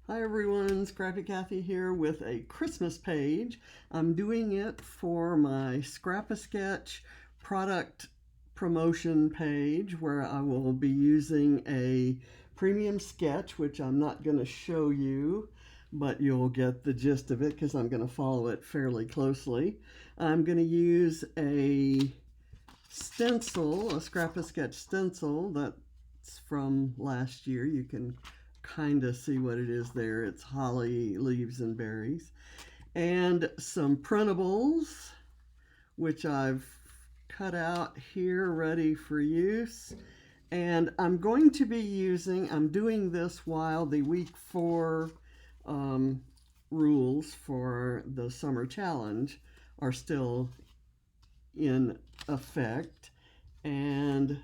Hi everyone, Scrappy Kathy here with a Christmas page. I'm doing it for my Scrap-A-Sketch product promotion page where I will be using a premium sketch, which I'm not going to show you, but you'll get the gist of it because I'm going to follow it fairly closely. I'm going to use a stencil, a Scrap-A-Sketch stencil that's from last year. You can kind of see what it is there. It's holly, leaves, and berries. And some printables, which I've cut out here ready for use. And I'm going to be I'm doing this while the week 4 rules for the summer challenge are still in effect. And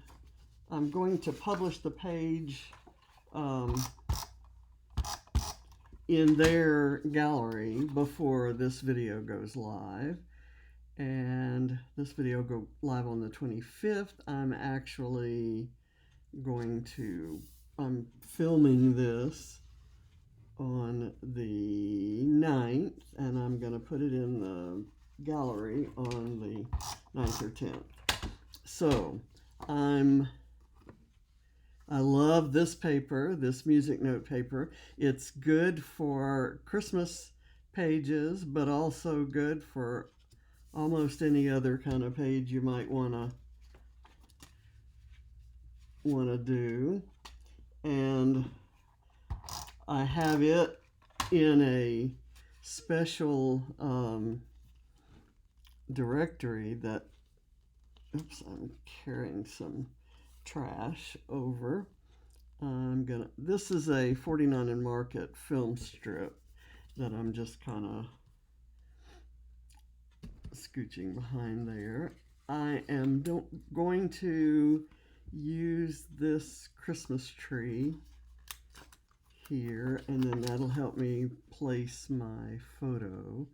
I'm going to publish the page in their gallery before this video goes live. And this video go live on the 25th. I'm filming this on the 9th, and I'm going to put it in the gallery on the 9th or 10th. So I love this paper, this music note paper. It's good for Christmas pages, but also good for almost any other kind of page you might want to do. And I have it in a special directory that, oops, I'm carrying some trash over. This is a 49 and Market film strip that I'm just kind of scooching behind there. I am going to use this Christmas tree here, and then that'll help me place my photo.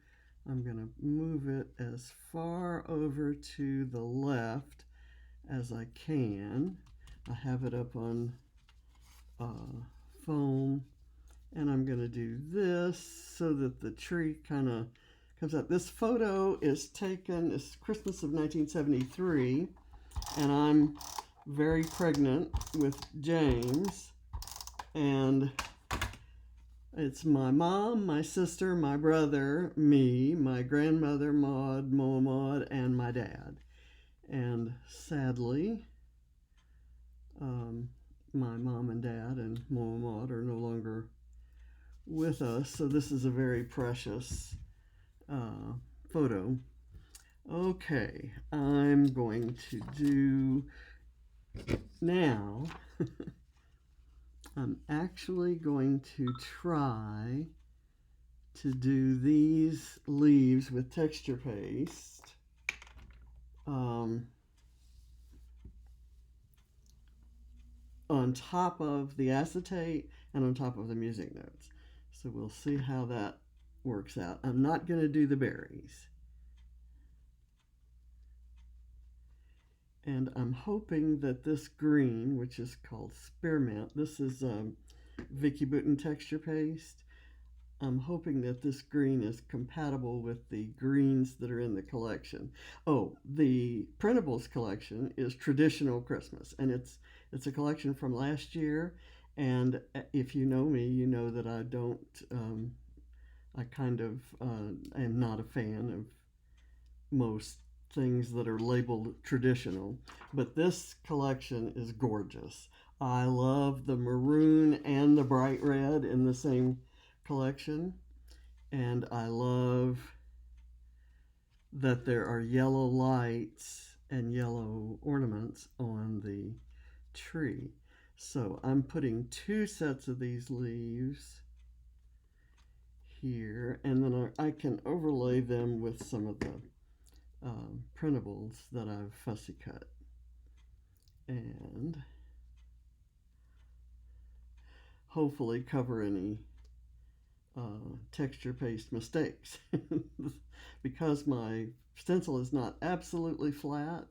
I'm going to move it as far over to the left as I can. I have it up on foam, and I'm going to do this so that the tree kind of comes out. This photo is taken, it's Christmas of 1973, and I'm very pregnant with James, and it's my mom, my sister, my brother, me, my grandmother Maud, and my dad. And sadly, my mom and dad and Maud are no longer with us, so this is a very precious photo. Okay, I'm going to do now. I'm actually going to try to do these leaves with texture paste. On top of the acetate and on top of the music notes. So we'll see how that works out. I'm not going to do the berries. And I'm hoping that this green, which is called Spearmint, this is Vicki Boutin texture paste. I'm hoping that this green is compatible with the greens that are in the collection. Oh, the printables collection is Traditional Christmas, and it's a collection from last year. And if you know me, you know that I am not a fan of most things that are labeled traditional, but this collection is gorgeous. I love the maroon and the bright red in the same collection, and I love that there are yellow lights and yellow ornaments on the tree. So I'm putting 2 sets of these leaves here, and then I can overlay them with some of the printables that I've fussy cut, and hopefully cover any texture paste mistakes. Because my stencil is not absolutely flat,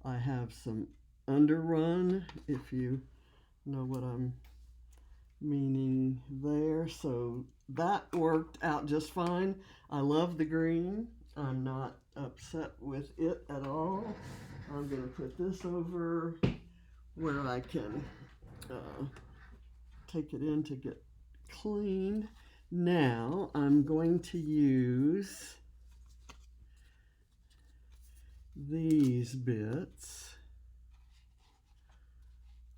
I have some underrun, if you know what I'm meaning there. there. So that worked out just fine. I love the green. I'm not upset with it at all. I'm going to put this over where I can take it in to get cleaned. Now I'm going to use these bits.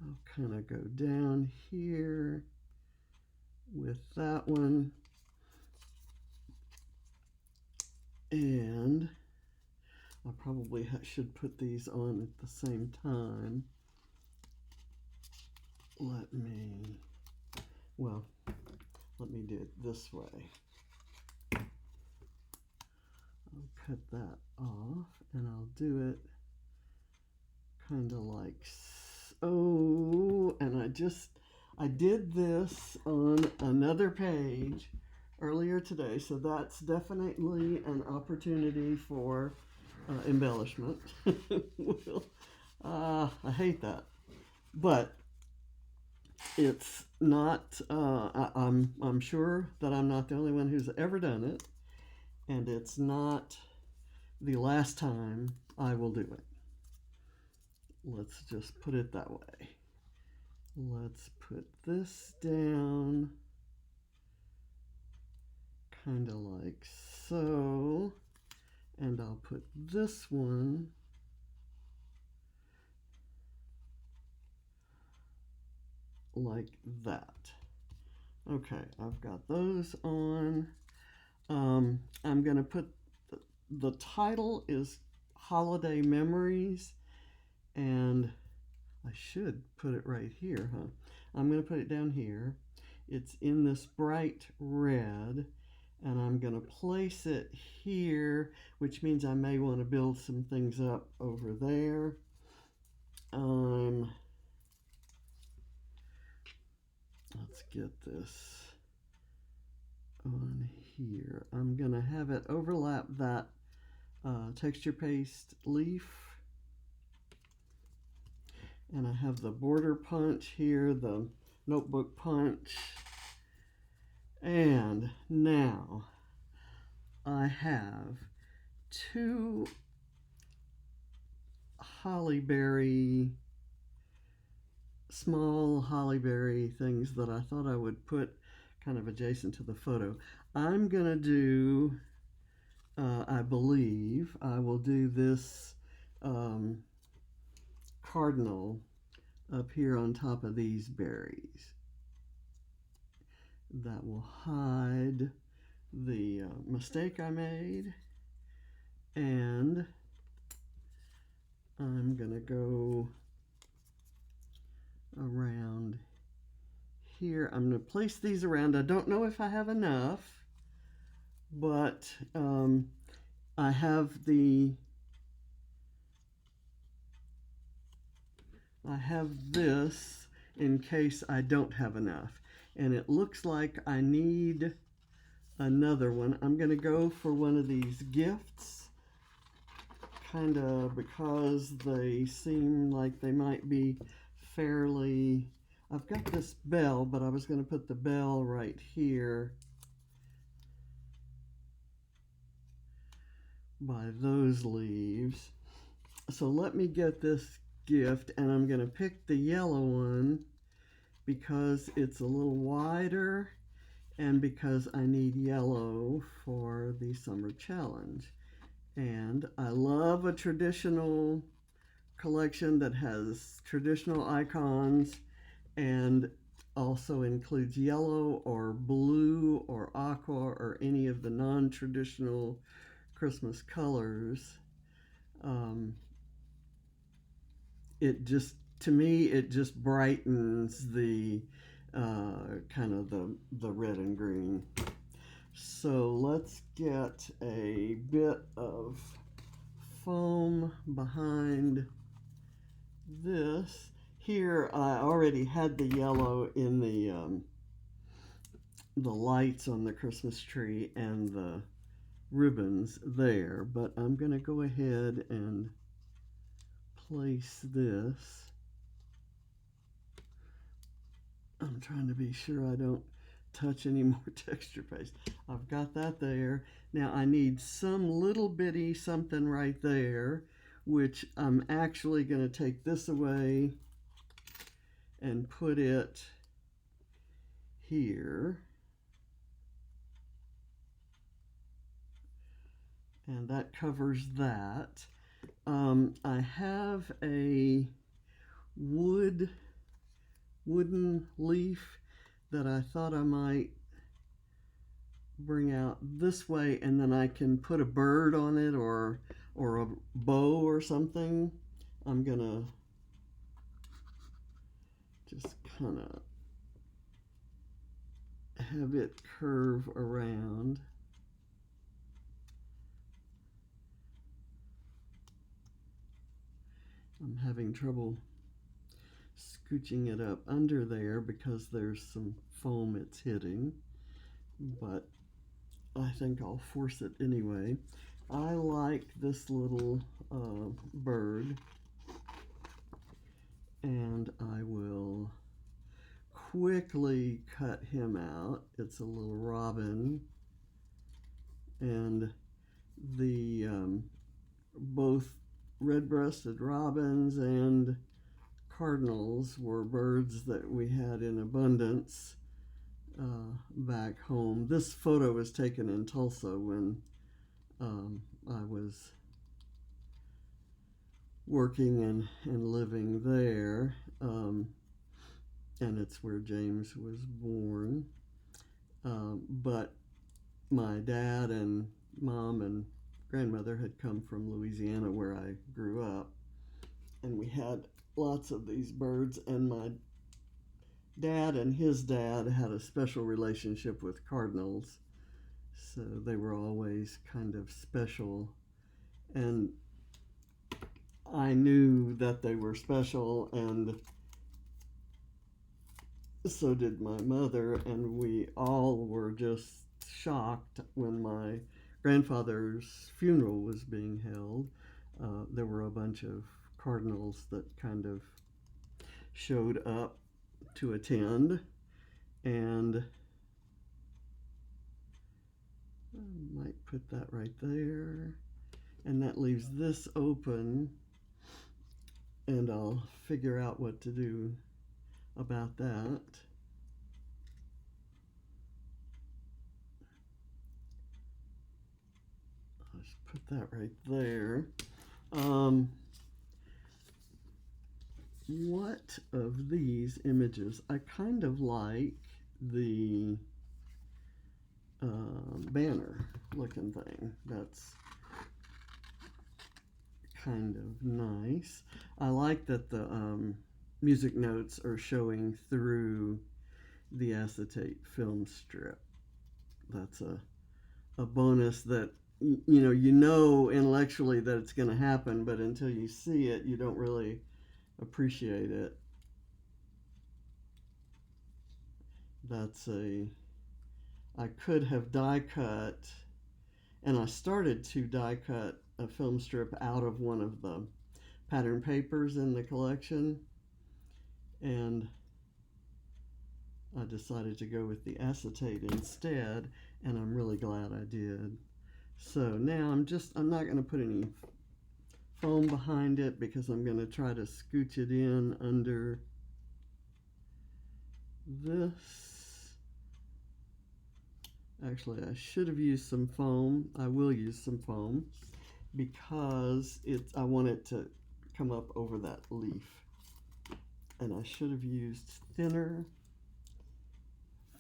I'll kind of go down here with that one, and I probably should put these on at the same time. Let me do it this way. I'll cut that off, and I'll do it kind of like so. And I did this on another page earlier today, so that's definitely an opportunity for embellishment. I hate that, but it's not. I'm sure that I'm not the only one who's ever done it, and it's not the last time I will do it. Let's just put it that way. Let's put this down, kind of like so, and I'll put this one like that. Okay, I've got those on. I'm going to put the title is Holiday Memories, and I should put it right here, huh? I'm going to put it down here. It's in this bright red, and I'm going to place it here, which means I may want to build some things up over there. Let's get this on here. I'm going to have it overlap that texture paste leaf. And I have the border punch here, the notebook punch. And now I have two small hollyberry things that I thought I would put kind of adjacent to the photo. I'm going to do, I believe, I will do this cardinal up here on top of these berries. That will hide the mistake I made. And I'm going to go around here. I'm going to place these around. I don't know if I have enough, but I have this in case I don't have enough. And it looks like I need another one. I'm going to go for one of these gifts, kind of because they seem like they might be fairly... I've got this bell, but I was going to put the bell right here by those leaves. So let me get this gift, and I'm going to pick the yellow one because it's a little wider and because I need yellow for the summer challenge. And I love a traditional collection that has traditional icons and also includes yellow or blue or aqua or any of the non-traditional Christmas colors. To me, it just brightens the kind of the red and green. So let's get a bit of foam behind this. Here I already had the yellow in the lights on the Christmas tree and the ribbons there, but I'm going to go ahead and place this. I'm trying to be sure I don't touch any more texture paste. I've got that there. Now I need some little bitty something right there, which I'm actually going to take this away and put it here. And that covers that. I have a wooden leaf that I thought I might bring out this way, and then I can put a bird on it or a bow or something. I'm gonna just kind of have it curve around. I'm having trouble scooching it up under there because there's some foam it's hitting, but I think I'll force it anyway. I like this little bird, and I will quickly cut him out. It's a little robin, and the both red-breasted robins and cardinals were birds that we had in abundance back home. This photo was taken in Tulsa when I was working and living there, and it's where James was born. But my dad and mom and grandmother had come from Louisiana, where I grew up, and we had lots of these birds, and my dad and his dad had a special relationship with cardinals, so they were always kind of special, and I knew that they were special, and so did my mother, and we all were just shocked when my grandfather's funeral was being held. There were a bunch of cardinals that kind of showed up to attend, and I might put that right there, and that leaves this open, and I'll figure out what to do about that. Let's put that right there. What of these images? I kind of like the banner looking thing. That's kind of nice. I like that the music notes are showing through the acetate film strip. That's a bonus that you know intellectually that it's going to happen, but until you see it, you don't really appreciate it. I could have die cut, and I started to die cut a film strip out of one of the pattern papers in the collection, and I decided to go with the acetate instead, and I'm really glad I did. So now I'm not going to put any foam behind it because I'm going to try to scooch it in under this. Actually, I should have used some foam. I will use some foam because I want it to come up over that leaf. And I should have used thinner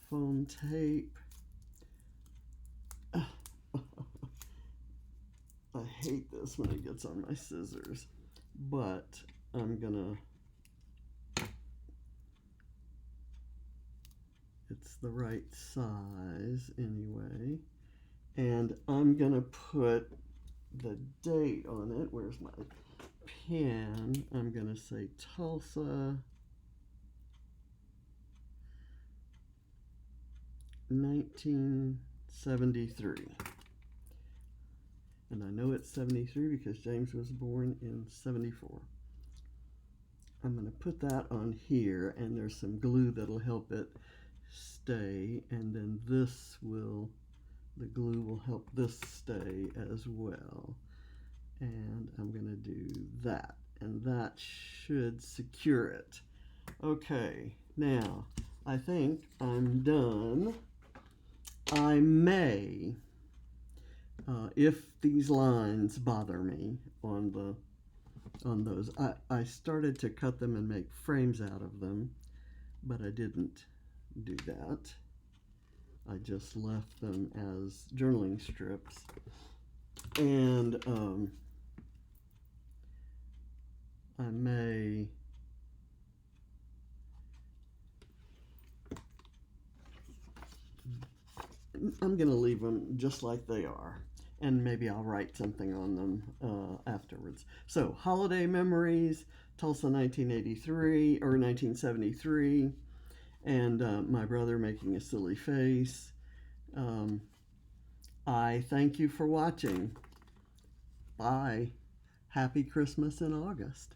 foam tape. I hate this when it gets on my scissors, but I'm gonna, it's the right size anyway, and I'm gonna put the date on it. Where's my pen? I'm gonna say Tulsa 1973. And I know it's 73 because James was born in 74. I'm going to put that on here, and there's some glue that'll help it stay, and then this will, the glue will help this stay as well. And I'm going to do that, and that should secure it. Okay, now I think I'm done. I may, if these lines bother me on those, I started to cut them and make frames out of them, but I didn't do that. I just left them as journaling strips. And I'm going to leave them just like they are, and maybe I'll write something on them afterwards. So, holiday memories, Tulsa 1983 or 1973, and my brother making a silly face. I thank you for watching. Bye. Happy Christmas in August.